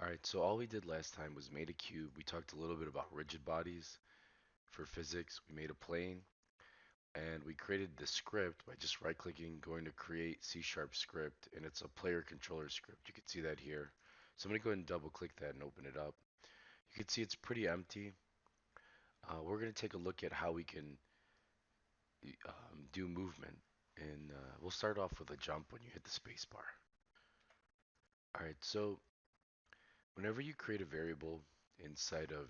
All right, so all we did last time was made a cube. We talked a little bit about rigid bodies for physics. We made a plane, and we created the script by just right-clicking, going to create C# script, and it's a player controller script. You can see that here. So I'm going to go ahead and double-click that and open it up. You can see it's pretty empty. We're going to take a look at how we can do movement, and we'll start off with a jump when you hit the space bar. All right, so whenever you create a variable inside of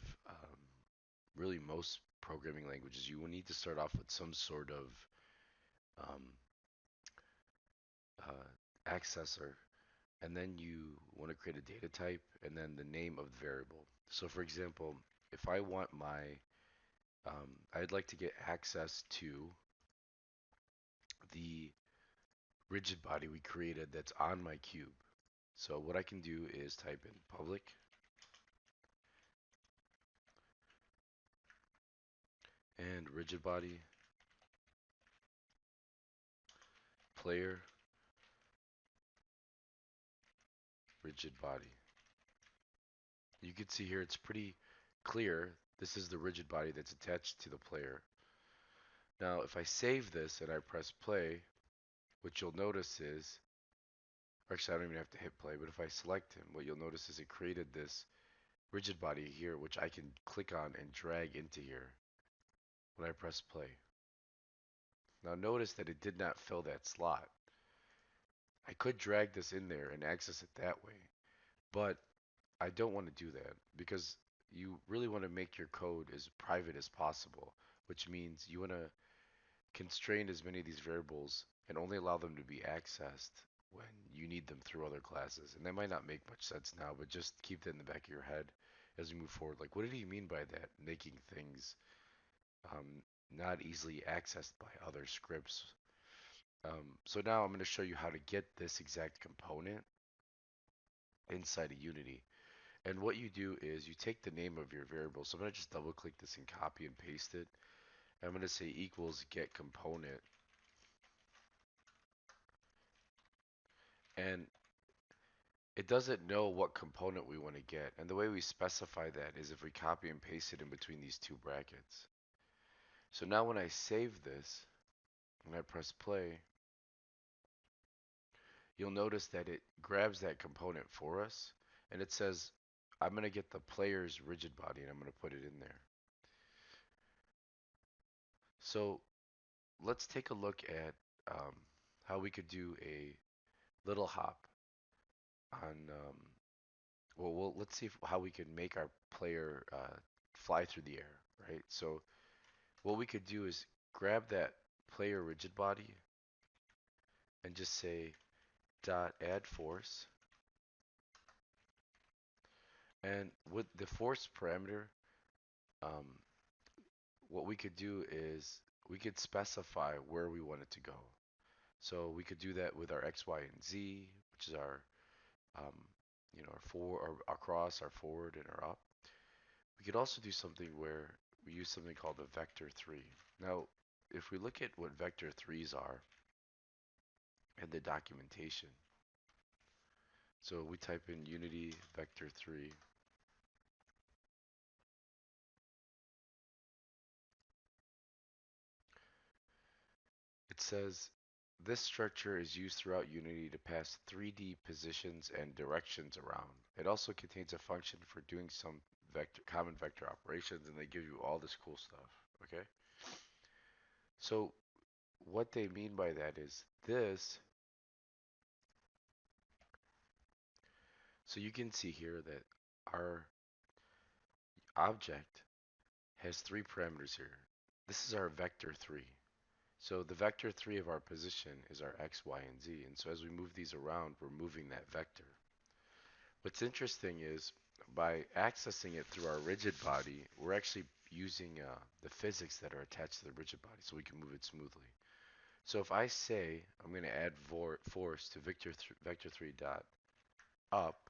really most programming languages, you will need to start off with some sort of um, accessor, and then you want to create a data type and then the name of the variable. So for example, if I want I'd like to get access to the rigid body we created that's on my cube. So what I can do is type in public and rigid body player rigid body. You can see here it's pretty clear. This is the rigid body that's attached to the player. Now, if I save this and I press play, what you'll notice is, or actually I don't even have to hit play, but if I select him, what you'll notice is it created this rigid body here, which I can click on and drag into here when I press play. Now notice that it did not fill that slot. I could drag this in there and access it that way, but I don't want to do that because you really want to make your code as private as possible, which means you want to constrain as many of these variables and only allow them to be accessed when you need them through other classes. And that might not make much sense now, but just keep that in the back of your head as we move forward. Like, what did he mean by that? Making things um, not easily accessed by other scripts. So now I'm going to show you how to get this exact component inside of Unity. And what you do is you take the name of your variable. So I'm going to just double click this and copy and paste it. I'm going to say equals get component. And it doesn't know what component we want to get. And the way we specify that is if we copy and paste it in between these two brackets. So now when I save this and I press play, you'll notice that it grabs that component for us and it says, I'm going to get the player's rigid body and I'm going to put it in there. So let's take a look at how we could do a little hop on, let's see how we can make our player fly through the air, right? So what we could do is grab that player rigid body and just say dot add force. And with the force parameter, um, what we could do is we could specify where we want it to go. So we could do that with our X, Y, and Z, which is our, um, our our across, our forward, and our up. We could also do something where we use something called a vector 3. Now, if we look at what vector 3s are in the documentation, so we type in Unity vector 3. It says this structure is used throughout Unity to pass 3D positions and directions around. It also contains a function for doing some common vector operations, and they give you all this cool stuff. Okay? So what they mean by that is this. So you can see here that our object has three parameters here. This is our vector 3. So the vector 3 of our position is our x, y, and z. And so as we move these around, we're moving that vector. What's interesting is by accessing it through our rigid body, we're actually using the physics that are attached to the rigid body so we can move it smoothly. So if I say I'm going to add force to vector 3 dot up,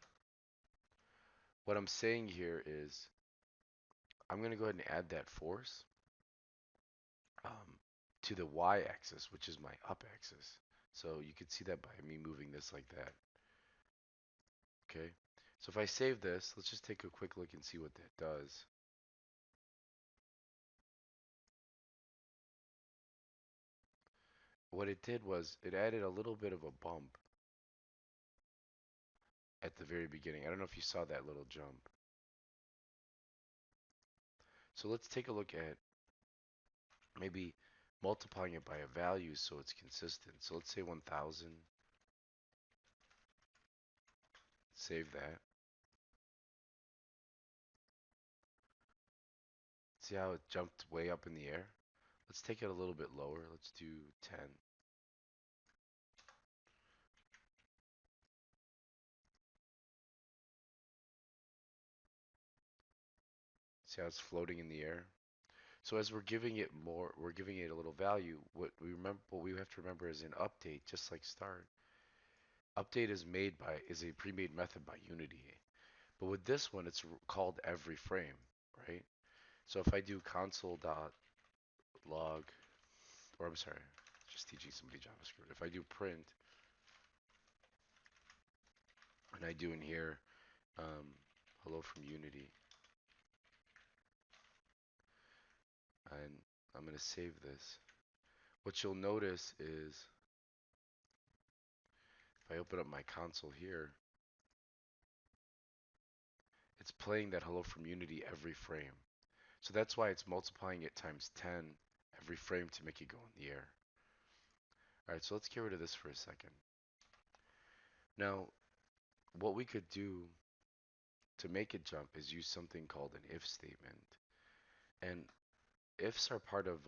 what I'm saying here is I'm going to go ahead and add that force um, to the y-axis, which is my up axis. So you can see that by me moving this like that. Okay. So if I save this, let's just take a quick look and see what that does. What it did was it added a little bit of a bump at the very beginning. I don't know if you saw that little jump. So let's take a look at maybe multiplying it by a value so it's consistent. So let's say 1000. Save that. See how it jumped way up in the air? Let's take it a little bit lower. Let's do 10. See how it's floating in the air? So as we're giving it more, we're giving it a little value. What we have to remember is an update, just like start. Update is a pre-made method by Unity. But with this one, it's called every frame, right? So if I do console.log, or I'm sorry, just teaching somebody JavaScript. If I do print, and I do in here, um, hello from Unity, and I'm going to save this. What you'll notice is if I open up my console here, it's playing that hello from Unity every frame. So that's why it's multiplying it times 10 every frame to make it go in the air. All right, so let's get rid of this for a second. Now, what we could do to make it jump is use something called an if statement. And ifs are part of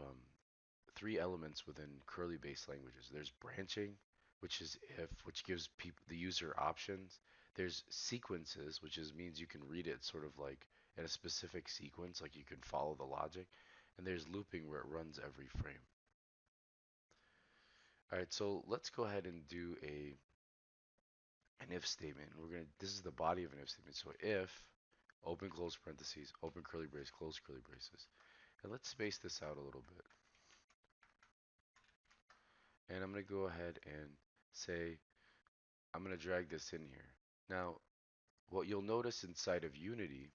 three elements within curly-based languages. There's branching, which is if, which gives people the user options. There's sequences, which is means you can read it sort of like in a specific sequence, like you can follow the logic. And there's looping where it runs every frame. All right, so let's go ahead and do an if statement. This is the body of an if statement. So if open close parentheses, open curly brace, close curly braces. And let's space this out a little bit. And I'm going to go ahead and say I'm going to drag this in here. Now, what you'll notice inside of Unity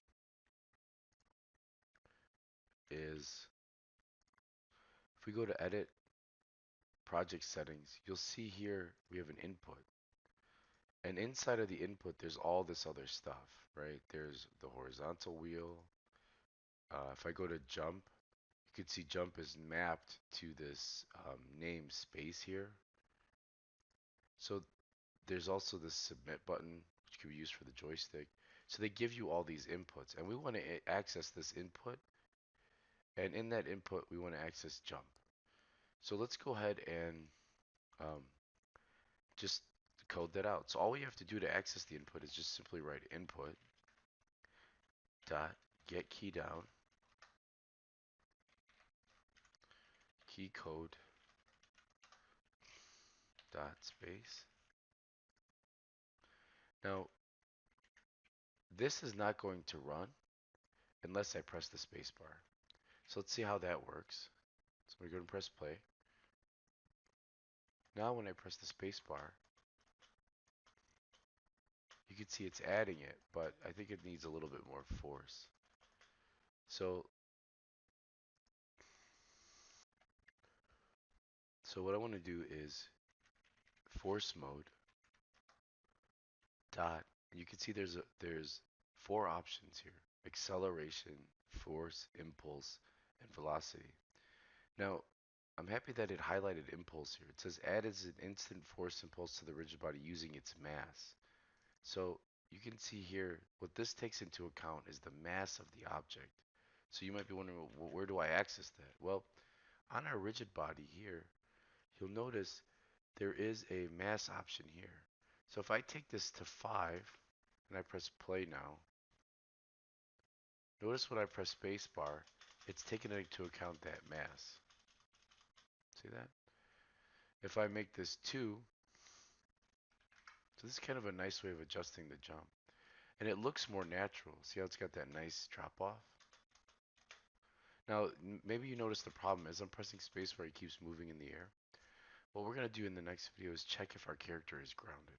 is if we go to edit project settings, you'll see here we have an input. And inside of the input, there's all this other stuff, right? There's the horizontal wheel. If I go to jump, you can see jump is mapped to this name space here. So there's also the submit button, which can be used for the joystick. So they give you all these inputs, and we want to access this input. And in that input, we want to access jump. So let's go ahead and um, just code that out. So all we have to do to access the input is just simply write input dot get key down key code dot space. Now this is not going to run unless I press the space bar. So let's see how that works. So I'm going to go and press play. Now when I press the space bar, you can see it's adding it, but I think it needs a little bit more force. So what I want to do is force mode dot, and you can see there's four options here: acceleration, force, impulse, and velocity. Now, I'm happy that it highlighted impulse here. It says add as an instant force impulse to the rigid body using its mass. So you can see here what this takes into account is the mass of the object. So you might be wondering, well, where do I access that? Well, on our rigid body here, you'll notice there is a mass option here. So if I take this to 5 and I press play now, notice when I press spacebar, it's taking into account that mass. See that? If I make this 2, so this is kind of a nice way of adjusting the jump. And it looks more natural. See how it's got that nice drop off? Now, maybe you notice the problem is I'm pressing spacebar, it keeps moving in the air. What we're going to do in the next video is check if our character is grounded.